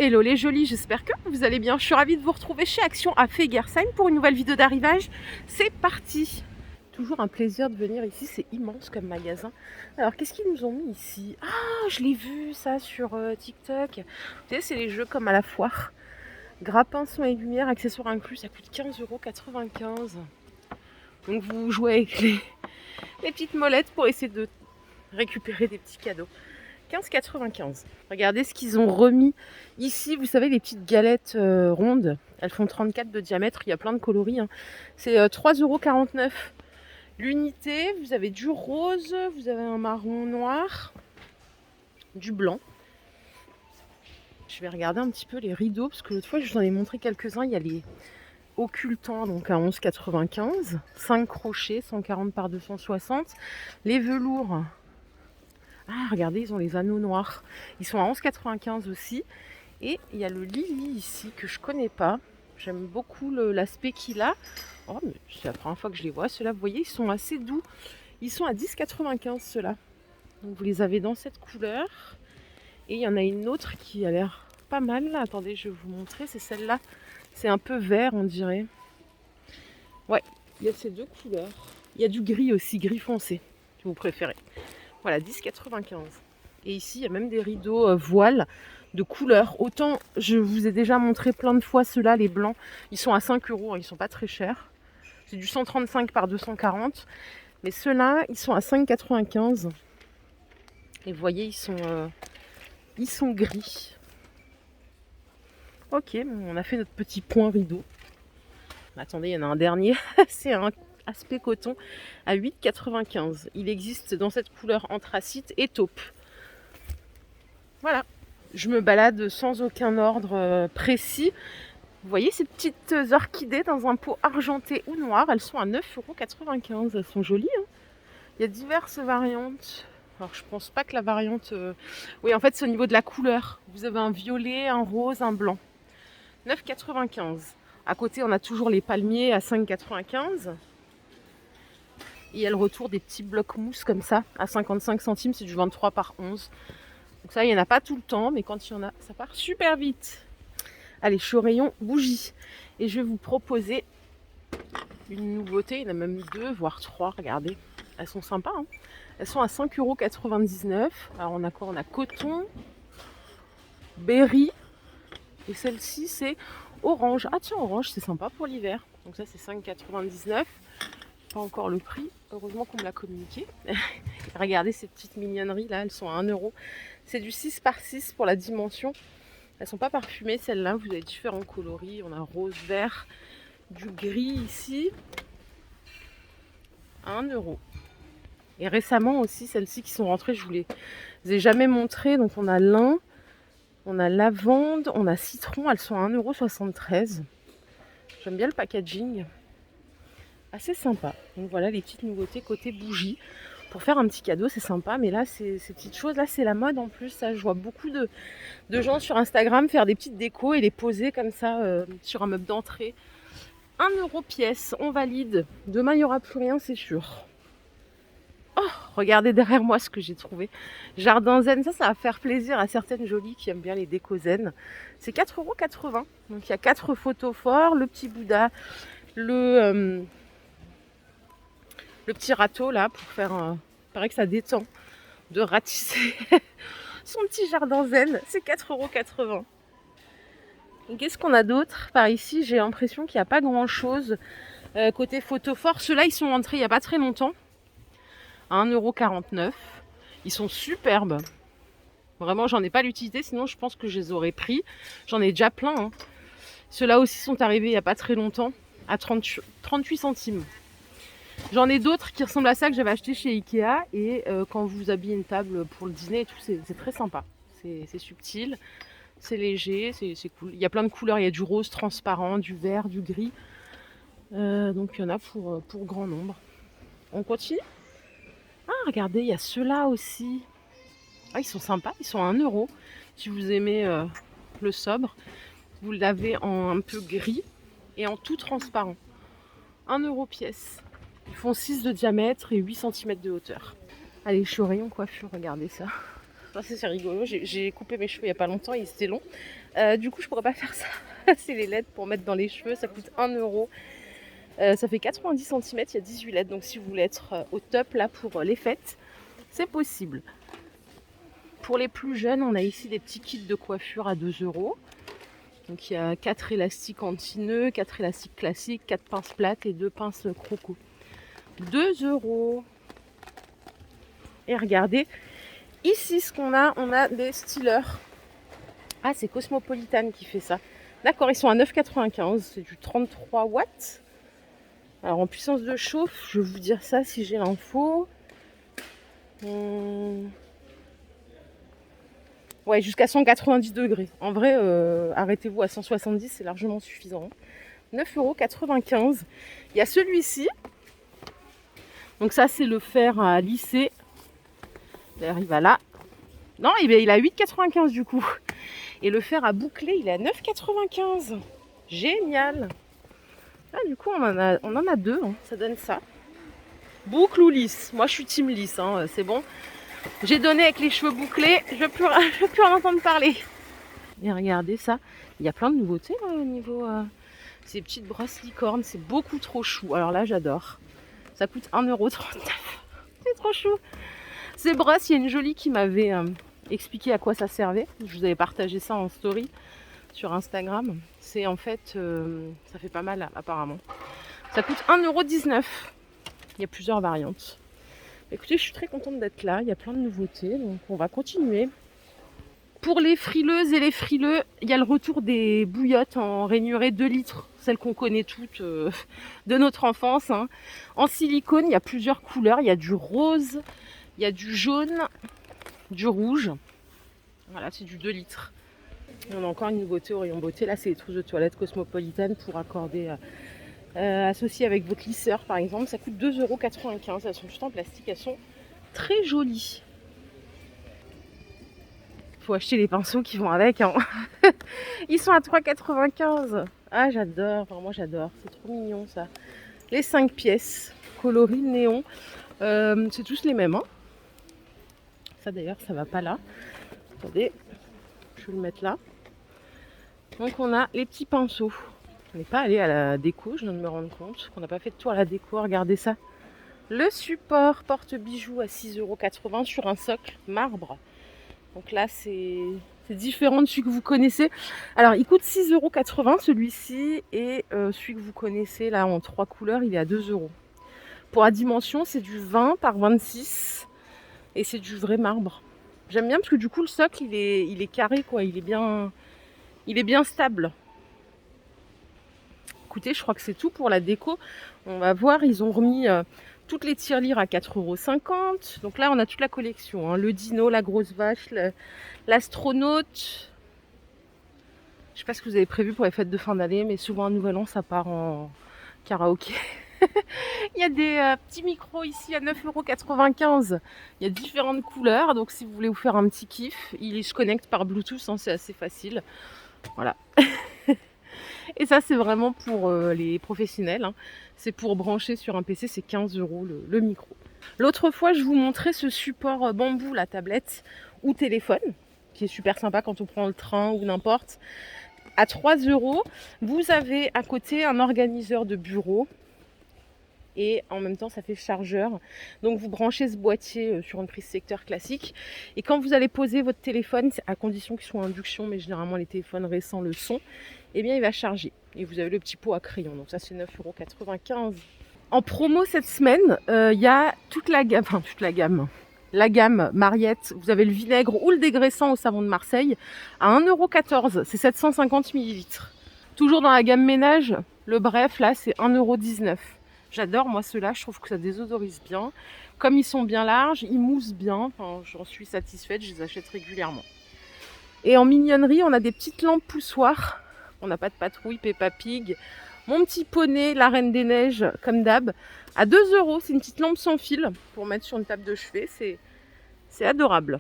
Hello les jolis, j'espère que vous allez bien. Je suis ravie de vous retrouver chez Action à Fegersheim pour une nouvelle vidéo d'arrivage. C'est parti! Toujours un plaisir de venir ici, c'est immense comme magasin. Alors qu'est-ce qu'ils nous ont mis ici? Ah, je l'ai vu ça sur TikTok. Vous savez, c'est les jeux comme à la foire. Grappin, son et lumière, accessoires inclus, ça coûte 15,95 €. Donc vous jouez avec les petites molettes pour essayer de récupérer des petits cadeaux. 15,95 €. Regardez ce qu'ils ont remis ici. Vous savez, les petites galettes rondes, elles font 34 de diamètre. Il y a plein de coloris. Hein. C'est 3,49 € l'unité. Vous avez du rose, vous avez un marron noir, du blanc. Je vais regarder un petit peu les rideaux parce que l'autre fois, je vous en ai montré quelques-uns. Il y a les occultants, donc à 11,95 €. 5 crochets, 140 par 260. Les velours. Ah, regardez, ils ont les anneaux noirs. Ils sont à 11,95 € aussi. Et il y a le Lily ici que je connais pas. J'aime beaucoup l'aspect qu'il a. Oh, mais c'est la première fois que je les vois. Ceux-là, vous voyez, ils sont assez doux. Ils sont à 10,95 € ceux-là. Donc vous les avez dans cette couleur. Et il y en a une autre qui a l'air pas mal. Attendez, je vais vous montrer. C'est celle-là. C'est un peu vert, on dirait. Ouais, il y a ces deux couleurs. Il y a du gris aussi, gris foncé, si vous préférez. Voilà, 10,95 €. Et ici, il y a même des rideaux voiles de couleur. Autant, je vous ai déjà montré plein de fois ceux-là, les blancs. Ils sont à 5 €, hein, ils sont pas très chers. C'est du 135 par 240. Mais ceux-là, ils sont à 5,95 €. Et vous voyez, ils sont gris. Ok, on a fait notre petit point rideau. Attendez, il y en a un dernier. C'est un aspect coton à 8,95 €. Il existe dans cette couleur anthracite et taupe. Voilà, je me balade sans aucun ordre précis. Vous voyez ces petites orchidées dans un pot argenté ou noir, elles sont à 9,95 €. Elles sont jolies. Hein. Il y a diverses variantes. Alors je pense pas que la variante... Oui, en fait c'est au niveau de la couleur. Vous avez un violet, un rose, un blanc. 9,95 €. À côté on a toujours les palmiers à 5,95 €. Et il y a le retour des petits blocs mousse comme ça à 55 centimes, c'est du 23 par 11. Donc ça, il n'y en a pas tout le temps, mais quand il y en a, ça part super vite. Allez, je suis au rayon bougies. Et je vais vous proposer une nouveauté. Il y en a même 2, voire 3, regardez. Elles sont sympas. Hein. Elles sont à 5,99 €. Alors on a quoi? On a coton, berry. Et celle-ci, c'est orange. Ah tiens, orange, c'est sympa pour l'hiver. Donc ça, c'est 5,99 €. Pas encore le prix. Heureusement qu'on me l'a communiqué. Regardez ces petites mignonneries là, elles sont à 1 €. C'est du 6 par 6 pour la dimension. Elles sont pas parfumées celles-là, vous avez différents coloris. On a rose, vert, du gris ici. À 1 €. Et récemment aussi, celles-ci qui sont rentrées, je vous les ai jamais montrées. Donc on a lin, on a lavande, on a citron. Elles sont à 1,73 €. J'aime bien le packaging. Assez sympa. Donc voilà les petites nouveautés côté bougie. Pour faire un petit cadeau, c'est sympa. Mais là, ces petites choses, là, c'est la mode en plus. Ça, je vois beaucoup de gens sur Instagram faire des petites décos et les poser comme ça sur un meuble d'entrée. 1 € pièce, on valide. Demain, il n'y aura plus rien, c'est sûr. Oh, regardez derrière moi ce que j'ai trouvé. Jardin zen, ça va faire plaisir à certaines jolies qui aiment bien les décos zen. C'est 4,80 €. Donc il y a 4 photos forts, le petit Bouddha, le petit râteau là pour faire il paraît que ça détend de ratisser son petit jardin zen. C'est 4,80 €. Qu'est-ce qu'on a d'autre par ici? J'ai l'impression qu'il n'y a pas grand chose côté photo fort. Ceux-là ils sont entrés il n'y a pas très longtemps à 1,49 €. Ils sont superbes. Vraiment j'en ai pas l'utilité, sinon je pense que je les aurais pris. J'en ai déjà plein. Hein. Ceux-là aussi sont arrivés il n'y a pas très longtemps à 38 centimes. J'en ai d'autres qui ressemblent à ça que j'avais acheté chez Ikea. Et quand vous habillez une table pour le dîner et tout, c'est très sympa. C'est subtil, c'est léger, c'est cool. Il y a plein de couleurs, il y a du rose transparent, du vert, du gris. Donc il y en a pour grand nombre. On continue? Ah, regardez, il y a ceux-là aussi. Ah, ils sont sympas, ils sont à 1 €. Si vous aimez le sobre, vous l'avez en un peu gris et en tout transparent. 1 € pièce. Ils font 6 de diamètre et 8 cm de hauteur. Allez, je suis au rayon coiffure, regardez ça. Ça, c'est rigolo. J'ai coupé mes cheveux il n'y a pas longtemps et c'était long. Du coup, je pourrais pas faire ça. C'est les LED pour mettre dans les cheveux. Ça coûte 1 euro. Ça fait 90 cm, il y a 18 LED. Donc si vous voulez être au top là pour les fêtes, c'est possible. Pour les plus jeunes, on a ici des petits kits de coiffure à 2 euros. Donc il y a 4 élastiques anti-nœuds, 4 élastiques classiques, 4 pinces plates et 2 pinces croco. 2 euros. Et regardez, ici ce qu'on a, on a des stylers. Ah, c'est Cosmopolitan qui fait ça. D'accord, ils sont à 9,95, c'est du 33 watts. Alors en puissance de chauffe, je vais vous dire ça si j'ai l'info. Ouais, jusqu'à 190 degrés. En vrai, arrêtez-vous à 170, c'est largement suffisant. 9,95 €. Il y a celui-ci. Donc ça, c'est le fer à lisser. D'ailleurs, il va là. Non, il a 8,95 du coup. Et le fer à boucler, il est à 9,95. Génial. Ah, du coup, on en a deux. Hein. Ça donne ça. Boucle ou lisse. Moi, je suis team lisse. Hein. C'est bon. J'ai donné avec les cheveux bouclés. Je ne veux plus en entendre parler. Et regardez ça. Il y a plein de nouveautés là, au niveau... Ces petites brosses licornes. C'est beaucoup trop chou. Alors là, j'adore. Ça coûte 1,39 €. C'est trop chou. Ces brosses, il y a une jolie qui m'avait expliqué à quoi ça servait. Je vous avais partagé ça en story sur Instagram. C'est en fait, ça fait pas mal apparemment. Ça coûte 1,19 €. Il y a plusieurs variantes. Écoutez, je suis très contente d'être là. Il y a plein de nouveautés, donc on va continuer. Pour les frileuses et les frileux, il y a le retour des bouillottes en rainurée 2 litres. Celles qu'on connaît toutes de notre enfance. Hein. En silicone, il y a plusieurs couleurs. Il y a du rose, il y a du jaune, du rouge. Voilà, c'est du 2 litres. Et on a encore une nouveauté au rayon beauté. Là, c'est les trousses de toilette Cosmopolitan pour accorder associé avec votre lisseur, par exemple. Ça coûte 2,95 €. Elles sont toutes en plastique. Elles sont très jolies. Il faut acheter les pinceaux qui vont avec. Hein. Ils sont à 3,95 €. Ah, j'adore. Vraiment, j'adore. C'est trop mignon, ça. Les 5 pièces coloris néon. C'est tous les mêmes. Hein. Ça, d'ailleurs, ça va pas là. Attendez. Je vais le mettre là. Donc on a les petits pinceaux. On n'est pas allé à la déco, je viens de me rendre compte qu'on n'a pas fait de tour à la déco. Regardez ça. Le support porte-bijoux à 6,80 € sur un socle marbre. Donc là c'est différent de celui que vous connaissez. Alors il coûte 6,80 € celui-ci et celui que vous connaissez là en 3 couleurs il est à 2 €. Pour la dimension c'est du 20 par 26 et c'est du vrai marbre. J'aime bien parce que du coup le socle il est carré quoi, il est bien stable. Écoutez, je crois que c'est tout pour la déco. On va voir, ils ont remis toutes les tirelires à 4,50 €. Donc là, on a toute la collection. Hein. Le dino, la grosse vache, l'astronaute. Je ne sais pas ce que vous avez prévu pour les fêtes de fin d'année, mais souvent un nouvel an, ça part en karaoké. Il y a des petits micros ici à 9,95 €. Il y a différentes couleurs, donc si vous voulez vous faire un petit kiff, ils se connectent par Bluetooth, hein, c'est assez facile. Voilà. Et ça, c'est vraiment pour les professionnels. Hein. C'est pour brancher sur un PC, c'est 15 € le micro. L'autre fois, je vous montrais ce support bambou, la tablette ou téléphone, qui est super sympa quand on prend le train ou n'importe. À 3 €, vous avez à côté un organiseur de bureau. Et en même temps ça fait chargeur, donc vous branchez ce boîtier sur une prise secteur classique et quand vous allez poser votre téléphone, à condition qu'il soit induction, mais généralement les téléphones récents le sont, eh bien il va charger et vous avez le petit pot à crayon, donc ça c'est 9,95 €. En promo cette semaine, il y a la gamme Mariette, vous avez le vinaigre ou le dégraissant au savon de Marseille à 1,14 €, c'est 750 ml. Toujours dans la gamme ménage, le bref là c'est 1,19 €. J'adore moi ceux-là, je trouve que ça désodorise bien. Comme ils sont bien larges, ils moussent bien, enfin, j'en suis satisfaite, je les achète régulièrement. Et en mignonnerie, on a des petites lampes poussoirs. On n'a pas de patrouille, Peppa Pig. Mon petit poney, la Reine des Neiges, comme d'hab, à 2 €. C'est une petite lampe sans fil pour mettre sur une table de chevet, c'est adorable.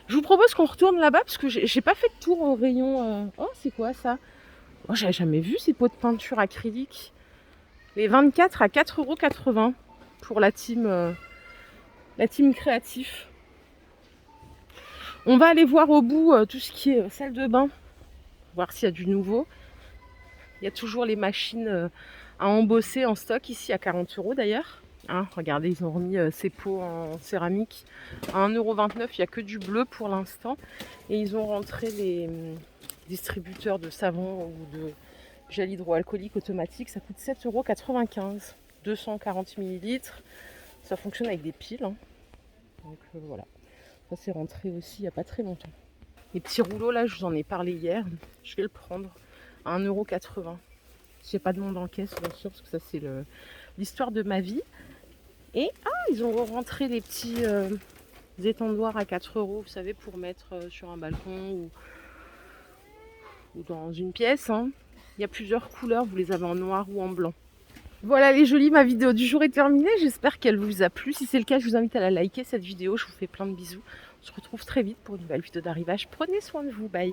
Je vous propose qu'on retourne là-bas parce que j'ai pas fait de tour au rayon... Oh, c'est quoi ça? Oh, j'avais jamais vu ces pots de peinture acrylique. Les 24 à 4,80 € pour la team créatif. On va aller voir au bout tout ce qui est salle de bain, voir s'il y a du nouveau. Il y a toujours les machines à embosser en stock ici à 40 € d'ailleurs. Hein, regardez, ils ont remis ces pots en céramique à 1,29 €. Il n'y a que du bleu pour l'instant. Et ils ont rentré les distributeurs de savon ou de gel hydroalcoolique automatique. Ça coûte 7,95 €. 240 ml. Ça fonctionne avec des piles. Hein. Donc voilà. Ça c'est rentré aussi il n'y a pas très longtemps. Les petits rouleaux là, je vous en ai parlé hier. Je vais le prendre à 1,80 €. J'ai pas de monde en caisse bien sûr parce que ça c'est l'histoire de ma vie. Et ils ont rentré les petits étendoirs à 4 €, vous savez, pour mettre sur un balcon ou dans une pièce. Hein. Il y a plusieurs couleurs, vous les avez en noir ou en blanc. Voilà les jolis, ma vidéo du jour est terminée. J'espère qu'elle vous a plu. Si c'est le cas, je vous invite à la liker cette vidéo. Je vous fais plein de bisous. On se retrouve très vite pour une nouvelle vidéo d'arrivage. Prenez soin de vous. Bye.